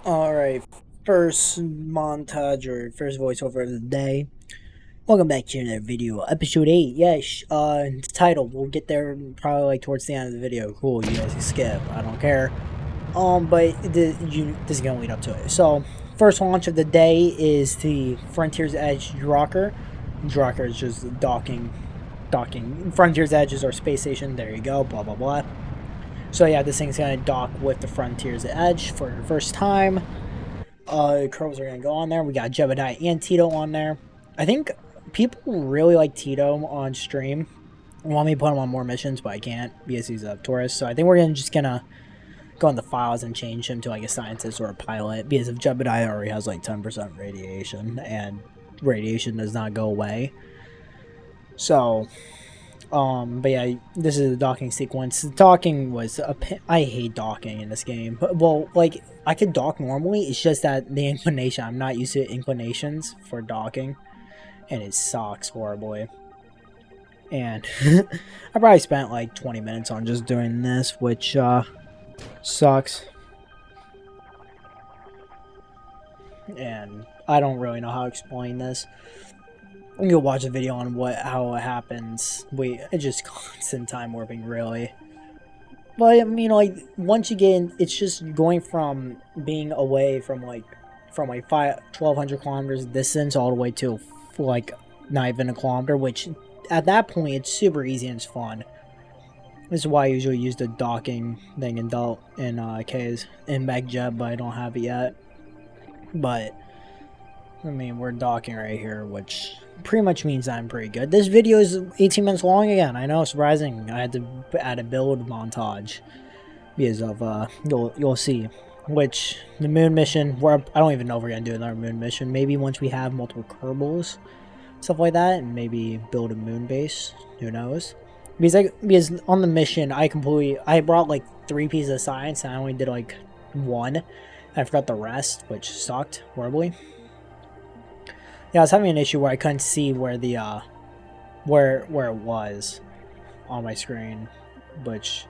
Alright, first montage or first voiceover of the day. Welcome back to another video, episode 8. Yes, it's titled. We'll get there probably like towards the end of the video. Cool, you guys can skip. I don't care. But this is gonna lead up to it. So, first launch of the day is the Frontier's Edge Drocker. Drocker is just docking. Frontier's Edge is our space station. There you go. Blah blah blah. So yeah, this thing's gonna dock with the Frontier's Edge for the first time. Crows are gonna go on there. We got Jebediah and Tito on there. I think people really like Tito on stream. Want me to put him on more missions, but I can't because he's a tourist. So I think we're just gonna go in the files and change him to like a scientist or a pilot, because if Jebediah already has like 10% radiation and radiation does not go away. So but yeah, this is the docking sequence. The docking was I hate docking in this game. Well, like, I could dock normally, it's just that the inclination, I'm not used to inclinations for docking, and it sucks horribly. And I probably spent like 20 minutes on just doing this, which sucks. And I don't really know how to explain this. You'll watch a video on how it happens. It's just constant time warping, really. But I mean, like, once you get in, it's just going from being away from like 1,200 kilometers distance all the way to like not even a kilometer, which at that point it's super easy and it's fun. This is why I usually use the docking thing in Mag Jeb, but I don't have it yet. But I mean, we're docking right here, which pretty much means I'm pretty good. This video is 18 minutes long again. I know, surprising. I had to add a build montage because of you'll see. Which the moon mission, I don't even know if we're gonna do another moon mission. Maybe once we have multiple Kerbals, stuff like that, and maybe build a moon base. Who knows? Because on the mission, I brought like 3 pieces of science and I only did like 1. I forgot the rest, which sucked horribly. Yeah, I was having an issue where I couldn't see where the where it was on my screen, which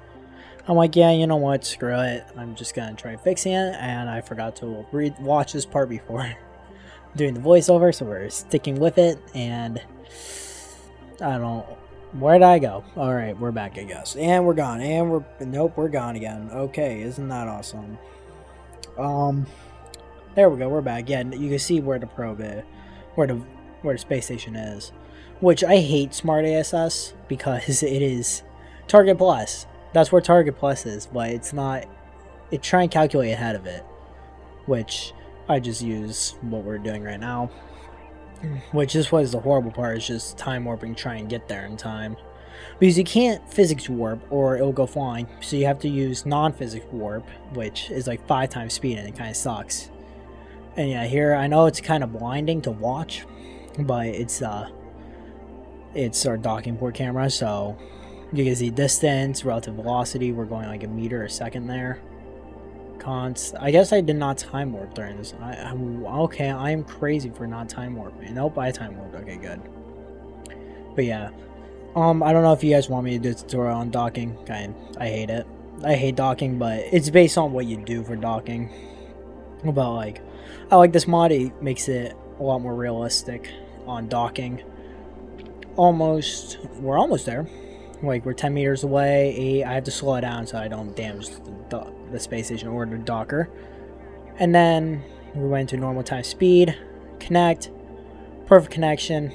I'm like, yeah, you know what, screw it. I'm just gonna try fixing it, and I forgot to watch this part before doing the voiceover, so we're sticking with it. And I don't. Where did I go? All right, we're back, I guess, and we're gone, and nope, we're gone again. Okay, isn't that awesome? There we go, we're back. Yeah, you can see where the probe is. Where the space station is, which I hate Smart ASS because it is Target Plus. That's where Target Plus is, but it's not. It try and calculate ahead of it, which I just use what we're doing right now. Which this was the horrible part, is just time warping, try and get there in time, because you can't physics warp or it'll go flying. So you have to use non-physics warp, which is like 5 times speed, and it kind of sucks. And yeah, here, I know it's kind of blinding to watch, but it's our docking port camera, so you can see distance, relative velocity. We're going like a meter a second there. I guess I did not time warp during this. Okay, I am crazy for not time warping. Nope, I time warped. Okay, good. But yeah, I don't know if you guys want me to do a tutorial on docking. I hate it. I hate docking, but it's based on what you do for docking. About like, I like this mod. It makes it a lot more realistic on docking. We're almost there. Like, we're 10 meters away. I have to slow it down so I don't damage the space station or the docker. And then we went to normal time speed. Connect. Perfect connection.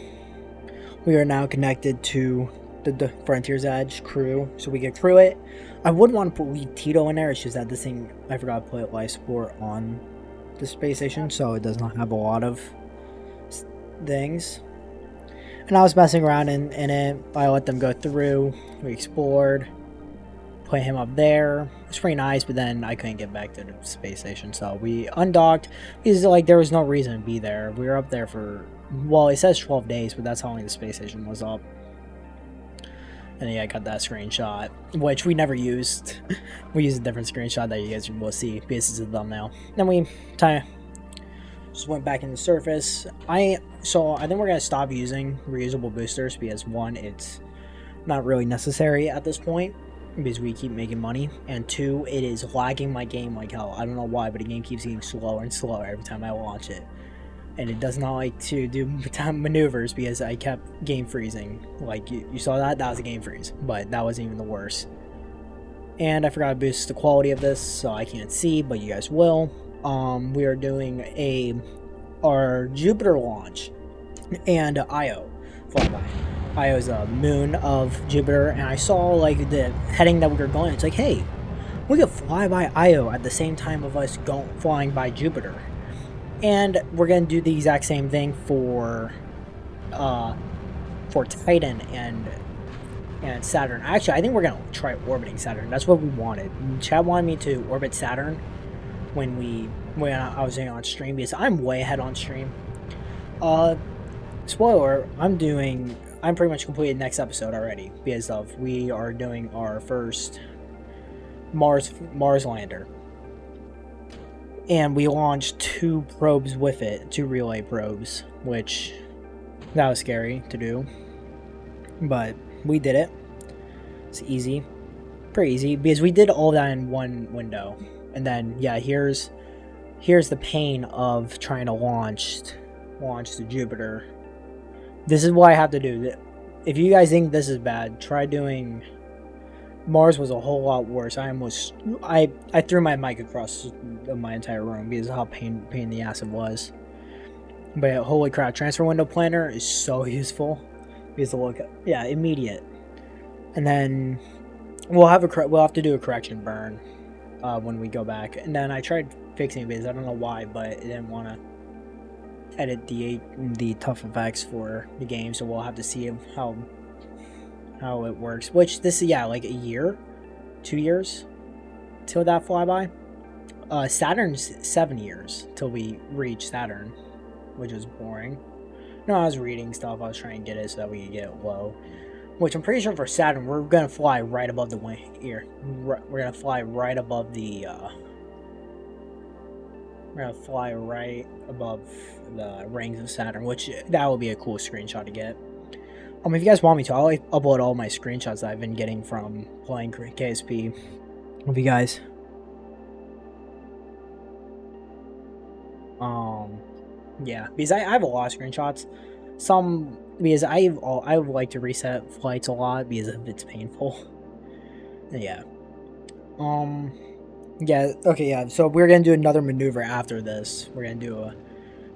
We are now connected to the Frontier's Edge crew, so we can crew it. I would want to put Tito in there. It's just that this thing, I forgot to put life support on the space station, so it does not have a lot of things. And I was messing around in it. I let them go through. We explored. Put him up there. It's pretty nice, but then I couldn't get back to the space station, so we undocked because like there was no reason to be there. We were up there for, well, it says 12 days, but that's how long the space station was up. And yeah, I got that screenshot, which we never used. We used a different screenshot that you guys will see because it's a thumbnail. Then we just went back into surface. So I think we're gonna stop using reusable boosters because 1, it's not really necessary at this point. because we keep making money, and 2, it is lagging my game like hell. I don't know why, but the game keeps getting slower and slower every time I launch it. And it does not like to do maneuvers because I kept game freezing. Like, you saw that? That was a game freeze, but that wasn't even the worst. And I forgot to boost the quality of this, so I can't see, but you guys will. We are doing our Jupiter launch and Io flyby. Io is a moon of Jupiter, and I saw like the heading that we were going. It's like, hey, we could fly by Io at the same time of us flying by Jupiter. And we're gonna do the exact same thing for Titan and Saturn. Actually, I think we're gonna try orbiting Saturn. That's what we wanted. Chad wanted me to orbit Saturn when I was on stream, because I'm way ahead on stream. Spoiler: I'm pretty much completed next episode already, because we are doing our first Mars lander. And we launched 2 probes with it, 2 relay probes, which that was scary to do. But we did it. It's easy. Pretty easy, because we did all that in one window. And then, yeah, here's the pain of trying to launch the Jupiter. This is what I have to do. If you guys think this is bad, try doing... Mars was a whole lot worse. I threw my mic across my entire room because of how pain in the ass it was. But holy crap, transfer window planner is so useful. Because look, yeah, immediate. And then we'll have to do a correction burn when we go back. And then I tried fixing it because I don't know why, but it didn't want to edit the tough effects for the game. So we'll have to see how it works, which this is, yeah, like a year, 2 years till that flyby. Saturn's 7 years till we reach Saturn, which was boring. No, I was reading stuff. I was trying to get it so that we could get it low, which I'm pretty sure for Saturn we're gonna fly right above the wing here. We're gonna fly right above the rings of Saturn, which that will be a cool screenshot to get. If you guys want me to, I'll upload all my screenshots that I've been getting from playing KSP. If you guys, yeah, because I have a lot of screenshots. Some because I would like to reset flights a lot because it's painful. Yeah. Yeah. Okay. Yeah. So we're gonna do another maneuver after this. We're gonna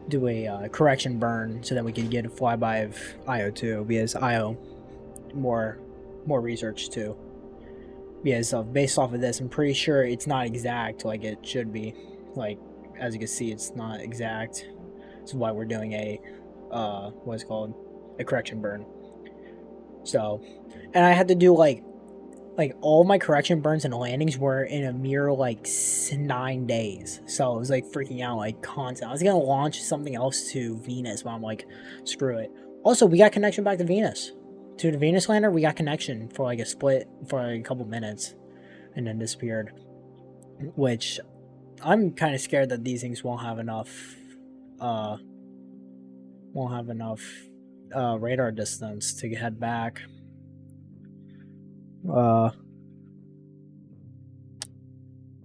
do a correction burn so that we can get a flyby of Io too, because Io more research too. Because based off of this, I'm pretty sure it's not exact like it should be. Like, as you can see, it's not exact. This is why we're doing a what's called a correction burn. So, and I had to do like all my correction burns and landings were in a mere like 9 days. So I was like freaking out like constant. I was gonna launch something else to Venus, but I'm like, screw it. Also, we got connection back to Venus. To the Venus lander, we got connection for like a split for like a couple minutes and then disappeared. Which I'm kind of scared that these things won't have enough radar distance to head back.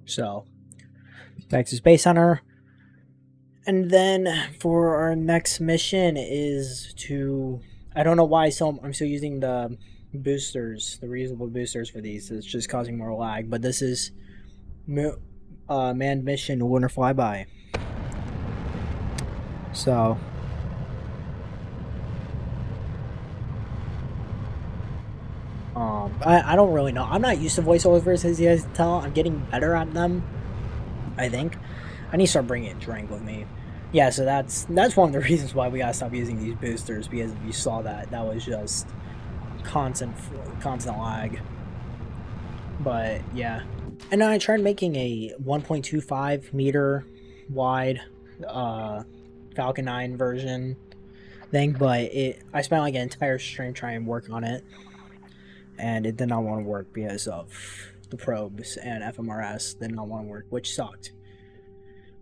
So back to Space Center, and then for our next mission is to, I don't know why I'm still using the boosters, the reusable boosters for these. It's just causing more lag, but this is manned mission lunar flyby. So I don't really know. I'm not used to voiceovers, as you guys can tell. I'm getting better at them, I think. I need to start bringing a drink with me. Yeah, so that's one of the reasons why we gotta stop using these boosters, because if you saw that was just constant lag. But yeah, and then I tried making a 1.25 meter wide Falcon 9 version thing, but I spent like an entire stream trying to work on it, and it did not want to work because of the probes and FMRS did not want to work, which sucked.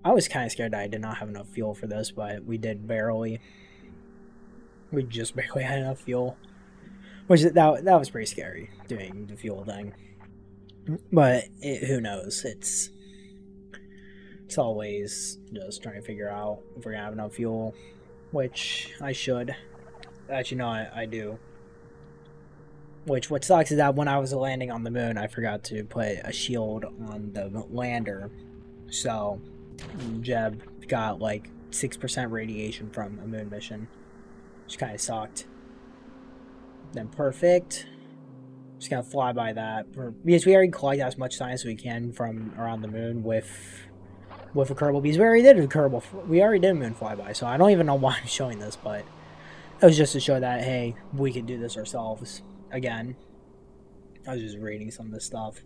I was kind of scared that I did not have enough fuel for this, but we did barely. We just barely had enough fuel, which that was pretty scary doing the fuel thing. But who knows? It's always just trying to figure out if we're gonna have enough fuel, which I should. Actually, no, I do. Which, what sucks is that when I was landing on the moon, I forgot to put a shield on the lander. So, Jeb got like 6% radiation from a moon mission, which kind of sucked. Then perfect. Just gonna fly by that because we already collect as much science as we can from around the moon with a Kerbal, because we already did a Kerbal. We already did a moon flyby, so I don't even know why I'm showing this, but it was just to show that, hey, we could do this ourselves. Again, I was just reading some of this stuff.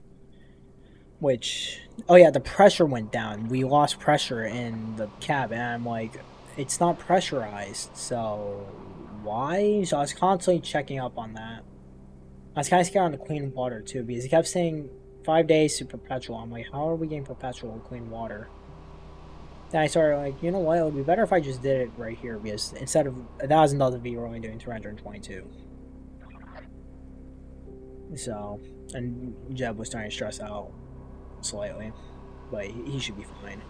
Which, oh yeah, the pressure went down. We lost pressure in the cabin, and I'm like, it's not pressurized, so why? So I was constantly checking up on that. I was kind of scared on the clean water too, because he kept saying 5 days to perpetual. I'm like, how are we getting perpetual clean water? Then I started like, you know what, it would be better if I just did it right here, because instead of $1,000 we're only doing 322. So, and Jeb was starting to stress out slightly, but he should be fine.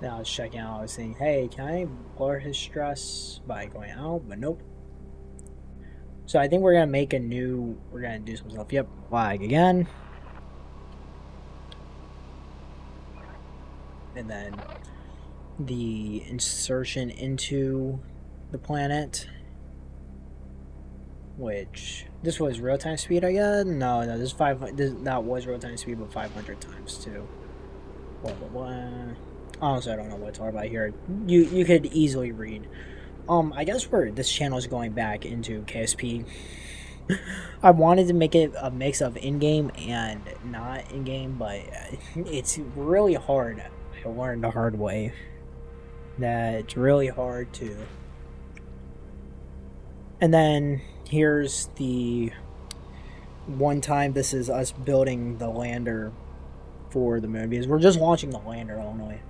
Now I was checking out, I was saying, hey, can I lower his stress by going out? But nope. So I think we're gonna we're gonna do some stuff. Yep, flag again. And then the insertion into the planet, which this was real-time speed, I guess. No, this that was real-time speed, but 500 times too. Blah blah blah. Honestly, I don't know what to talk about here. You could easily read. I guess this channel is going back into KSP. I wanted to make it a mix of in-game and not in-game, but it's really hard. I learned the hard way that it's really hard to. And then here's the one time. This is us building the lander for the moon, because we're just launching the lander only.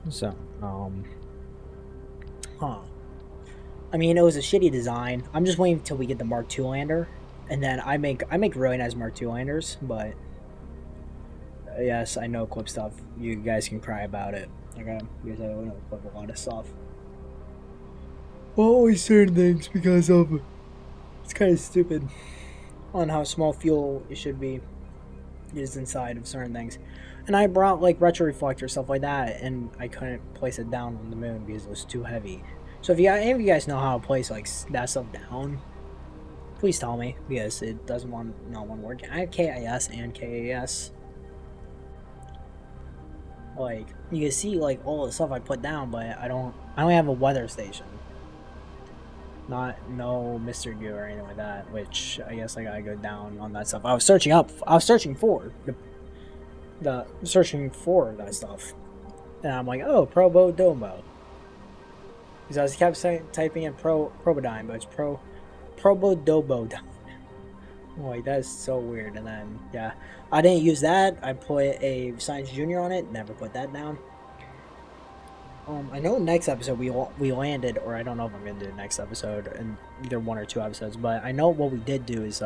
So, I mean, it was a shitty design. I'm just waiting until we get the Mark II lander, and then I make really nice Mark II landers. But yes, I know clip stuff. You guys can cry about it. Okay, because I don't know clip a lot of stuff. Well, always certain things because of it's kind of stupid on how small fuel it should be used inside of certain things. And I brought like retro reflector stuff like that, and I couldn't place it down on the moon because it was too heavy. So if any of you guys know how to place like that stuff down, please tell me, because it doesn't want to work. I have KIS and KAS. Like you can see like all the stuff I put down, but I don't have a weather station. No Mr. Goo or anything like that, which I guess I gotta go down on that stuff. I was searching for that stuff, and I'm like, oh, Probo Domo. Because I was kept typing in Probodyne, but it's Probodobo. Like, that is so weird. And then, yeah, I didn't use that. I put a Science Junior on it. Never put that down. I know next episode we landed, or I don't know if I'm going to do next episode, in either 1 or 2 episodes, but I know what we did do is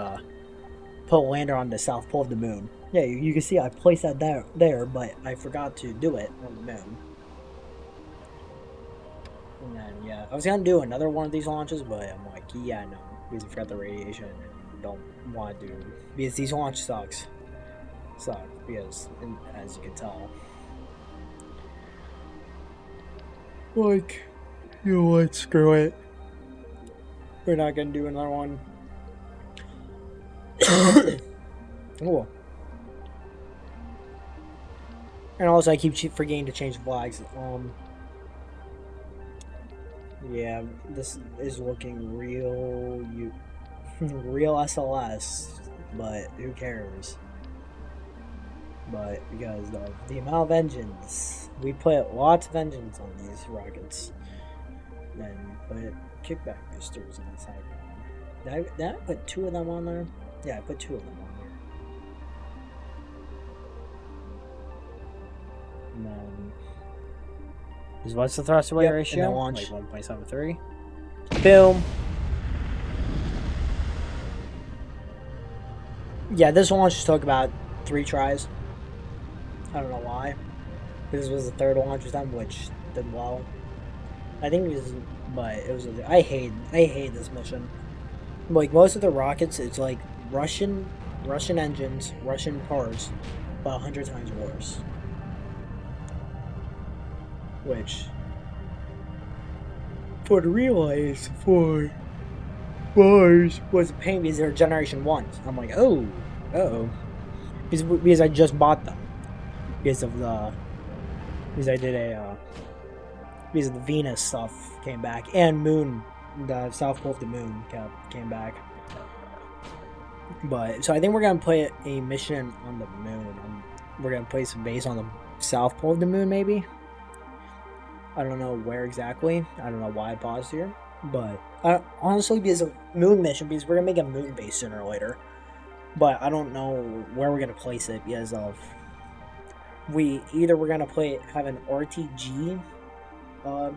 put a lander on the South Pole of the moon. Yeah, you can see I placed that there, but I forgot to do it on the moon. And then, yeah, I was going to do another one of these launches, but I'm like, yeah, no, because I forgot the radiation and don't want to do, because these launch suck, because, as you can tell, like, you know what, screw it. We're not going to do another one. Cool. And also, I keep forgetting to change the flags. Yeah, this is looking real SLS, but who cares? But because of the amount of engines, we put lots of engines on these rockets. Then put kickback boosters on the side. Did I put 2 of them on there? Yeah, I put 2 of them on there. And then, what's the thrust away ratio? And then launch like 1.73. Boom. Yeah, this launch took about 3 tries. I don't know why. This was the third launch this time, which did well. I think it was, but it was. I hate this mission. Like most of the rockets, it's like Russian engines, Russian parts, but 100 times worse. Which, for the relays, for Mars was a pain because they're Generation 1s. I'm like, oh, uh-oh. Because I just bought them. Because of the... Because I did a... because of the Venus stuff came back. And Moon, the South Pole of the Moon came back. But, so I think we're going to play a mission on the Moon. We're going to place a base on the South Pole of the Moon, maybe? I don't know where exactly. I don't know why I paused here. But, honestly, because of Moon mission, because we're going to make a Moon base sooner or later. But I don't know where we're going to place it because of... we're going to have an RTG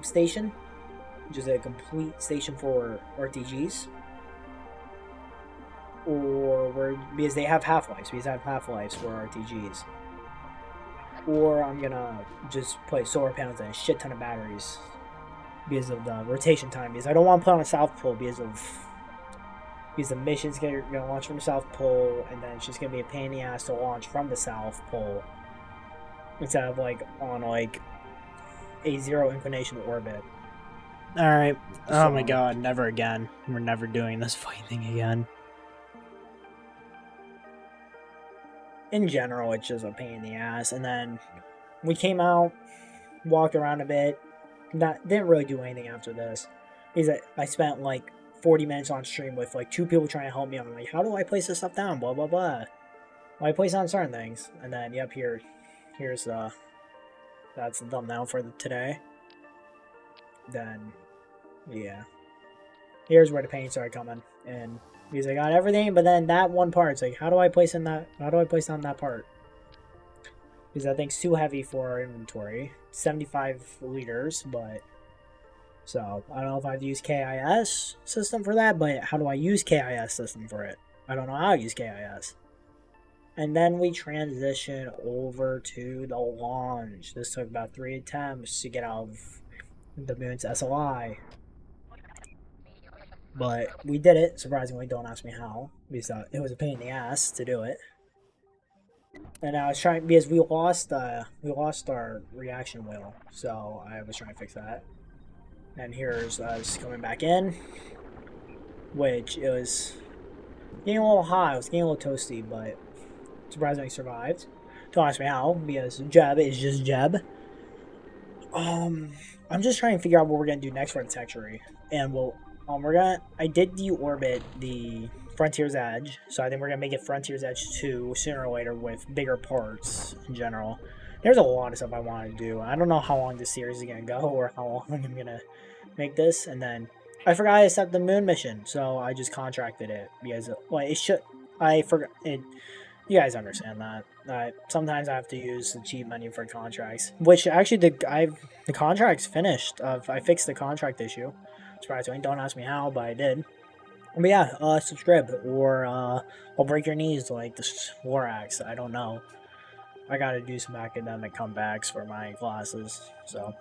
station, which is a complete station for RTGs. Or because they have half-lives, because I have half-lives for RTGs. Or I'm gonna just put solar panels and a shit ton of batteries because of the rotation time. Because I don't want to put on a South Pole because the mission's gonna launch from the South Pole, and then it's just gonna be a pain in the ass to launch from the South Pole instead of like on like a 0 inclination orbit. Alright. Oh my god, never again. We're never doing this fight thing again. In general, it's just a pain in the ass. And then we came out, walked around a bit. Didn't really do anything after this. Because I spent like 40 minutes on stream with like 2 people trying to help me. I'm like, how do I place this stuff down? Blah, blah, blah. Well, I place on certain things. And then, yep, here's that's the thumbnail for today. Then, yeah. Here's where the pain started coming. And because I got everything, but then that one part, it's like, how do I place on that part? Because that thing's too heavy for our inventory. 75 liters, but... So, I don't know if I have to use KIS system for that, but how do I use KIS system for it? I don't know how to use KIS. And then we transition over to the launch. This took about 3 attempts to get out of the moon's SLI. But we did it, surprisingly. Don't ask me how, because it was a pain in the ass to do it. And I was trying, because we lost our reaction wheel, so I was trying to fix that. And here's us coming back in, which it was getting a little hot. It was getting a little toasty, but surprisingly survived. Don't ask me how, because Jeb is just Jeb. I'm just trying to figure out what we're gonna do next for the Textury, and I did deorbit the Frontier's Edge, so I think we're gonna make it Frontier's Edge 2 sooner or later with bigger parts in general. There's a lot of stuff I want to do. I don't know how long this series is gonna go or how long I'm gonna make this, and then I forgot I set the moon mission, so I just contracted it because I forgot it. You guys understand that. Sometimes I have to use the cheat menu for contracts, which actually the contract's finished. I fixed the contract issue. Surprisingly, don't ask me how, but I did. But yeah, subscribe or I'll break your knees like the War Axe. I don't know. I gotta do some academic comebacks for my classes. So